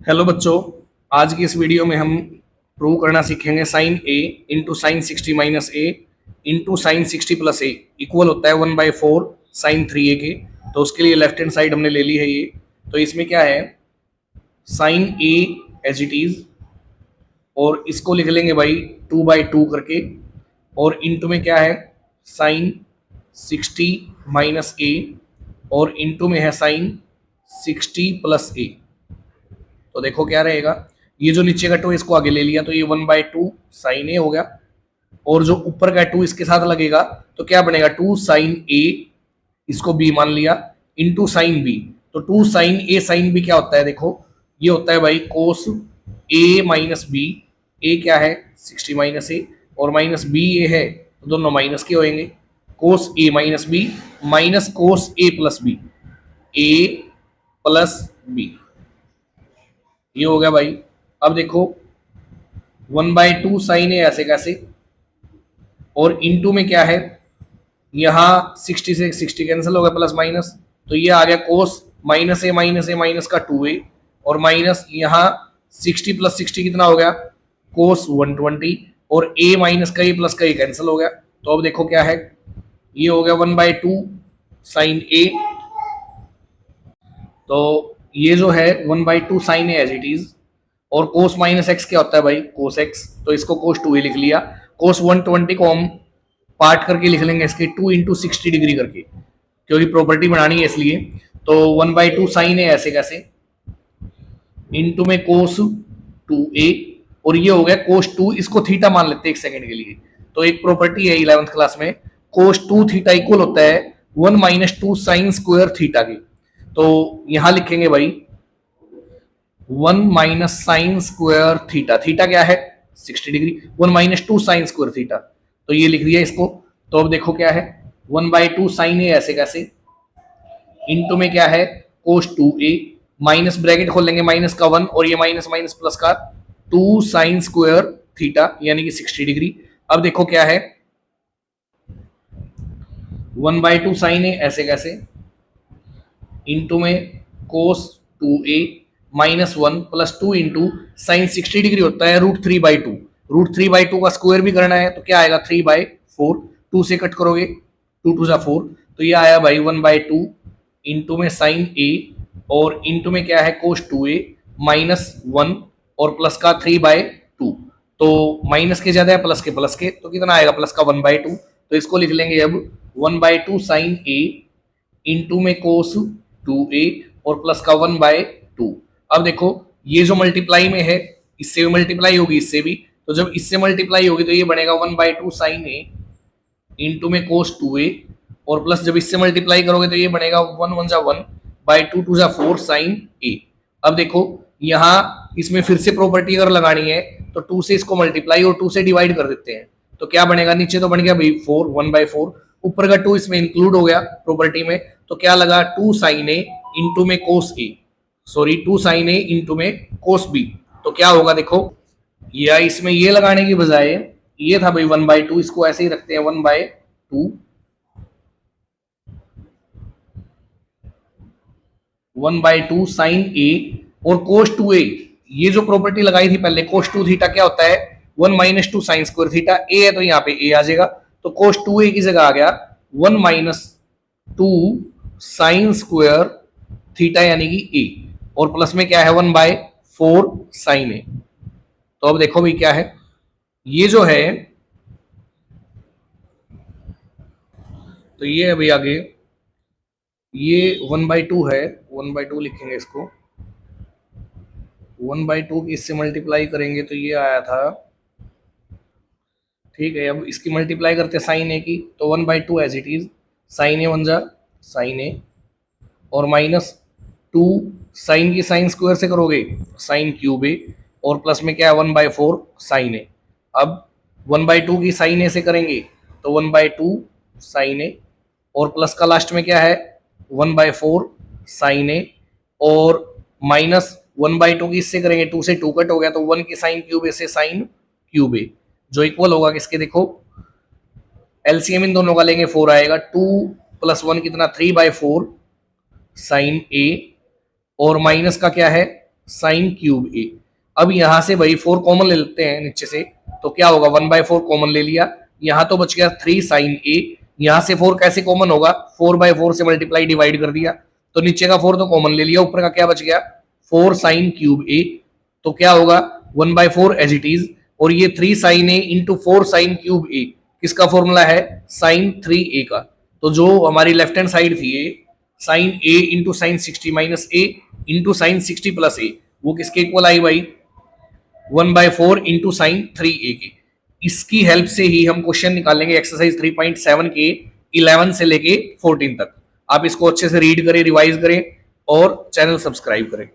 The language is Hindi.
हेलो बच्चों। आज की इस वीडियो में हम प्रूव करना सीखेंगे sign A into sine 60 minus a into sine 60 plus A equal होता है 1/4 साइन 3 ए के। तो उसके लिए लेफ्ट हैंड साइड हमने ले ली है ये। तो इसमें क्या है, sine A as it is, और इसको लिख लेंगे भाई 2/2 करके, और इंटू में क्या है साइन 60 माइनस ए, और इंटू में है साइन 60 प्लस ए। तो देखो क्या रहेगा, ये जो नीचे का टू इसको आगे ले लिया तो ये 1/2 साइन ए हो गया, और जो ऊपर का टू इसके साथ लगेगा तो क्या बनेगा 2 साइन ए, इसको बी मान लिया, इंटू साइन बी। तो 2 साइन ए साइन बी क्या होता है, देखो ये होता है भाई कोस ए माइनस बी। ए क्या है 60 माइनस ए, और माइनस बी ए है, तो दोनों माइनस के होंगे। कोस ए माइनस बी माइनस कोस ए प्लस बी, ए प्लस बी, ये हो गया भाई। अब देखो 1/2 साइन है ऐसे कैसे, और इनटू में क्या है, यहां 60 से 60 कैंसिल हो गया, प्लस माइनस, तो ये आ गया कोस माइनस ए माइनस ए माइनस का 2a, और माइनस यहाँ 60 प्लस 60 कितना हो गया कोस 120, और a माइनस का ए प्लस का ए कैंसिल हो गया। तो अब देखो क्या है, ये हो गया 1/2 साइन ए। तो ये जो है 1/2 साइन है एज इट इज, और कोस माइनस एक्स क्या होता है भाई कोस एक्स, तो इसको कोस 2a लिख लिया। कोस 120 को हम पार्ट करके लिख लेंगे इसके 2 इंटू 60 डिग्री करके, क्योंकि प्रॉपर्टी बनानी है इसलिए। तो 1/2 साइन है ऐसे कैसे, इंटू में कोस 2a, और ये हो गया कोस 2, इसको थीटा मान लेते हैं एक सेकंड के लिए। तो एक प्रॉपर्टी है 11th क्लास में, कोस 2 थीटा इक्वल होता है 1 माइनस 2 साइन स्क्वायर थीटा के। तो यहां लिखेंगे भाई 1 minus sine square theta, theta क्या है 60 degree, 1 minus 2 sine square theta, तो ये लिख दिया इसको। तो अब देखो क्या है 1/2 साइन ए ऐसे कैसे, इंटू में क्या है कोस 2a, माइनस ब्रैकेट खोल लेंगे माइनस का 1, और ये माइनस माइनस प्लस का 2 साइन स्क्वायर थीटा यानी कि 60 डिग्री। अब देखो क्या है 1/2 साइन ए ऐसे कैसे, इंटू में कोस 2a minus 1 plus 2 into sine 60 degree होता है √3/2, √3/2 का स्क्वायर भी करना है तो क्या आएगा 3/4, 2 से कट करोगे 2 2 जा 4, तो ये आया भाई 1/2 इंटू में साइन ए, और इंटू में क्या है कोस 2a माइनस 1 और प्लस का 3/2। तो माइनस के ज्यादा है प्लस के, तो कितना आएगा प्लस का 1/2। तो इसको लिख लेंगे अब 1/2 साइन ए इंटू में कोस 2a और प्लस का 1/2। अब देखो ये जो मल्टीप्लाई में है इससे भी मल्टीप्लाई होगी इससे भी, तो जब इससे मल्टीप्लाई होगी तो ये बनेगा 1/2 साइन ए इंटू में कोस 2a, और प्लस जब इससे मल्टीप्लाई करोगे तो ये बनेगा 1 1 जा 1 बाई 2 2 जा 4 साइन ए। अब देखो यहाँ इसमें फिर से प्रॉपर्टी अगर लगानी है तो 2 से इसको मल्टीप्लाई और 2 से डिवाइड कर देते हैं, तो क्या बनेगा, नीचे तो बन गया भाई 4 1/4, ऊपर का 2 इसमें इंक्लूड हो गया प्रॉपर्टी में, तो क्या लगा 2 साइन ए इंटू में कोस ए, सॉरी 2 साइन ए इंटू में कोस बी। तो क्या होगा देखो, या इसमें ये लगाने की बजाय ये था भाई 1/2, इसको ऐसे ही रखते हैं 1/2 1/2 साइन ए और कोस 2a। ये जो प्रॉपर्टी लगाई थी पहले कोस 2 थीटा क्या होता है 1 माइनस 2 साइन स्क्वायर थीटा, ए है तो यहाँ पे ए आ जाएगा, तो कोस 2a की जगह आ गया 1 माइनस 2 साइन स्क्वायर थीटा यानी कि ए, और प्लस में क्या है 1/4 साइन ए। तो अब देखो भाई क्या है, ये जो है तो ये अभी आगे ये 1/2 है, 1/2 लिखेंगे इसको, 1/2 इससे मल्टीप्लाई करेंगे तो ये आया था, ठीक है। अब इसकी मल्टीप्लाई करते हैं साइन ए की, तो 1/2 एज इट इज, साइन ए 1 जा साइन ए, और माइनस 2 साइन की साइन स्क्वायर से करोगे साइन क्यूब ए, और प्लस में क्या है 1/4 साइन ए। अब 1/2 की साइन ए से करेंगे तो 1/2 साइन ए, और प्लस का लास्ट में क्या है 1/4 साइन ए, और माइनस 1/2 की इससे करेंगे 2 से 2 कट हो गया, तो 1 की साइन क्यूब ए से साइन क्यूब ए, जो इक्वल होगा किसके, देखो एलसीएम इन दोनों का लेंगे 4 आएगा, 2 + 1 कितना 3/4 साइन ए, और माइनस का क्या है साइन क्यूब ए। अब यहां से भाई 4 कॉमन ले लेते हैं नीचे से, तो क्या होगा 1/4 कॉमन ले लिया, यहां तो बच गया 3 साइन ए। यहां से 4 कैसे कॉमन होगा, 4/4 से मल्टीप्लाई डिवाइड कर दिया, तो नीचे का 4 तो कॉमन ले लिया, ऊपर का क्या बच गया 4 साइन क्यूब ए। तो क्या होगा 1/4 एज इट इज, और ये 3 साइन ए इंटू 4 साइन क्यूब ए किसका फॉर्मूला है, साइन 3a का। तो जो हमारी लेफ्ट हैंड साइड थी ये sine a into sine 60 minus a into sine 60 plus a, वो किसके इक्वल आई भाई 1/4 इंटू साइन 3a के। इसकी हेल्प से ही हम क्वेश्चन निकालेंगे एक्सरसाइज 3.7 के 11 से लेके 14 तक। आप इसको अच्छे से रीड करें, रिवाइज करें और चैनल सब्सक्राइब करें।